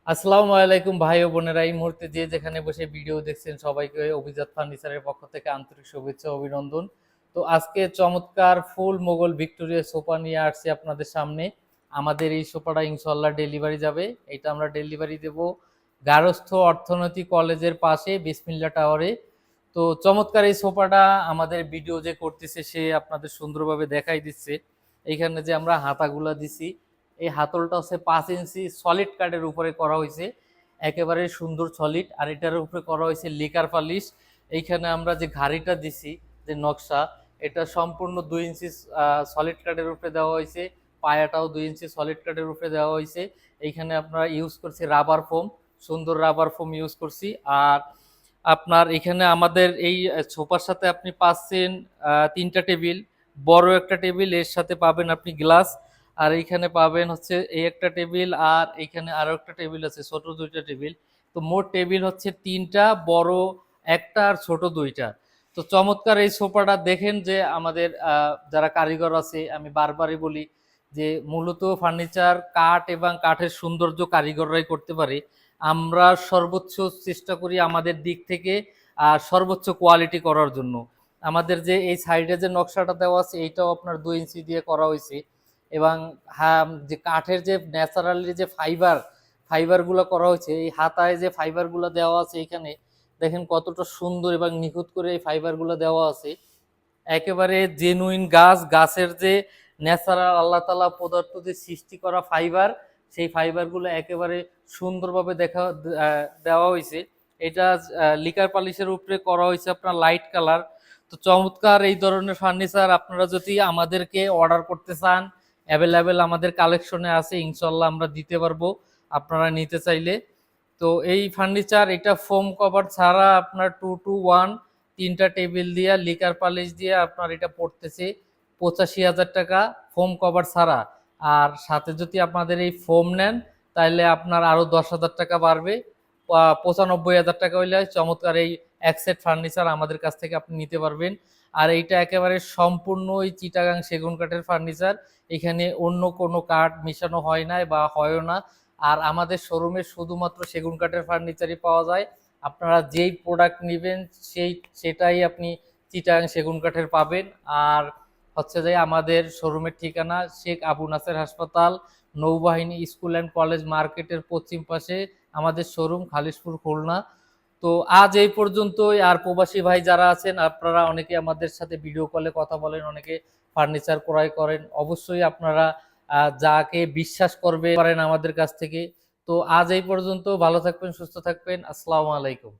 আসসালামু আলাইকুম ভাই ও বোনেরা, এই মুহূর্তে যে যেখানে বসে ভিডিও দেখছেন সবাইকে অভিজাত ফার্নিচারের পক্ষ থেকে আন্তরিক শুভেচ্ছা ও অভিনন্দন। তো আজকে চমৎকার ফুল মোগল ভিক্টোরিয়া সোফা নিয়ে আসছি আপনাদের সামনে। আমাদের এই সোফাটা ইনশাল্লাহ ডেলিভারি যাবে। এটা আমরা ডেলিভারি দেব গারস্থ অর্থনৈতিক কলেজের পাশে বিসমিল্লা টাওয়ারে। তো চমৎকার এই সোফাটা আমাদের ভিডিও যে করতেছে সে আপনাদের সুন্দরভাবে দেখাই দিচ্ছে। এইখানে যে আমরা হাতাগুলা দিছি, এই হাতলটা হচ্ছে 5 ইঞ্চি সলিড কাঠের উপরে করা হয়েছে, একেবারে সুন্দর সলিড। আর এটার উপরে করা হয়েছে লিকার পালিশ। এইখানে আমরা যে ঘাড়িটা দিছি, যে নকশা, এটা সম্পূর্ণ 2 ইঞ্চি সলিড কাঠের উপরে দেওয়া হয়েছে। পায়াটাও 2 ইঞ্চি সলিড কাঠের উপরে দেওয়া হয়েছে। এইখানে আপনারা ইউজ করছি রাবার ফোম, সুন্দর রাবার ফোম ইউজ করছি। আর আপনার এখানে আমাদের এই সোফার সাথে আপনি পাচ্ছেন 3টা টেবিল, বড় একটা টেবিল, এর সাথে পাবেন আপনি গ্লাস। আর এইখানে পাবেন হচ্ছে এই একটা টেবিল, আর এইখানে আরো একটা টেবিল আছে, ছোট 2টা টেবিল। তো মোট টেবিল হচ্ছে 3টা, বড় একটা আর ছোট 2টা। তো চমৎকার এই সোফাটা দেখেন যে আমাদের যারা কারিগর আছে, আমি বারবারই বলি যে মূলত ফার্নিচার কাঠ এবং কাঠের সৌন্দর্য কারিগররাই করতে পারে। আমরা সর্বোচ্চ চেষ্টা করি আমাদের দিক থেকে সর্বোচ্চ কোয়ালিটি করার জন্য। আমাদের যে এই সাইডে যে নকশাটা দেওয়া আছে এইটাও আপনার 2 ইঞ্চি দিয়ে করা হয়েছে। এবং হ্যাঁ, যে কাঠের যে ন্যাচারালি যে ফাইবারগুলো করা হয়েছে, এই হাতায় যে ফাইবারগুলো দেওয়া আছে এখানে দেখেন কতটা সুন্দর এবং নিখুঁত করে এই ফাইবারগুলো দেওয়া আছে। একেবারে জেনুইন গাছের যে ন্যাচারাল আল্লাহ তাআলা পদার্থ যে সৃষ্টি করা ফাইবার, সেই ফাইবারগুলো একেবারে সুন্দরভাবে দেওয়া হয়েছে। এটা লিকার পালিশের উপরে করা হয়েছে আপনার লাইট কালার। তো চমৎকার এই ধরনের ফার্নিচার আপনারা যদি আমাদেরকে অর্ডার করতে চান, অ্যাভেলেবেল আমাদের কালেকশনে আছে, ইনশাল্লাহ আমরা দিতে পারবো আপনারা নিতে চাইলে। তো এই ফার্নিচার এটা ফোম কভার ছাড়া আপনার 2 to 1 3টা টেবিল দিয়ে লিকার পালিশ দিয়ে আপনার এটা পড়তেছে 85,000 টাকা, ফোম কভার ছাড়া। আর সাথে যদি আপনাদের এই ফোম নেন তাহলে আপনার আরো 10,000 টাকা বাড়বে, 95,000 টাকা হইলে চমৎকার এই এক সেট ফার্নিচার আমাদের কাছ থেকে আপনি নিতে পারবেন। আর এইটা একেবারে সম্পূর্ণ ওই চিটাগাং সেগুন কাঠের ফার্নিচার, এখানে অন্য কোনো কাঠ মিশানো হয় না বা হয়ও না। আর আমাদের শোরুমে শুধুমাত্র সেগুন কাঠের ফার্নিচারই পাওয়া যায়। আপনারা যেই প্রোডাক্ট নেবেন সেটাই আপনি চিটাগাং সেগুন কাঠের পাবেন। আর হচ্ছে যে আমাদের শোরুমের ঠিকানা শেখ আবু নাসের হাসপাতাল, নৌবাহিনী স্কুল অ্যান্ড কলেজ মার্কেটের পশ্চিম পাশে আমাদের শোরুম, খালিশপুর, খুলনা। তো আজ এই পর্যন্তই। আর প্রবাসী ভাই যারা আছেন আপনারা অনেকে আমাদের সাথে ভিডিও কলে কথা বলেন, অনেকে ফার্নিচার ক্রয় করেন, অবশ্যই আপনারা যাকে বিশ্বাস করবে পারেন আমাদের কাছ থেকে। তো আজ এই পর্যন্ত, ভালো থাকবেন, সুস্থ থাকবেন, আসসালামু আলাইকুম।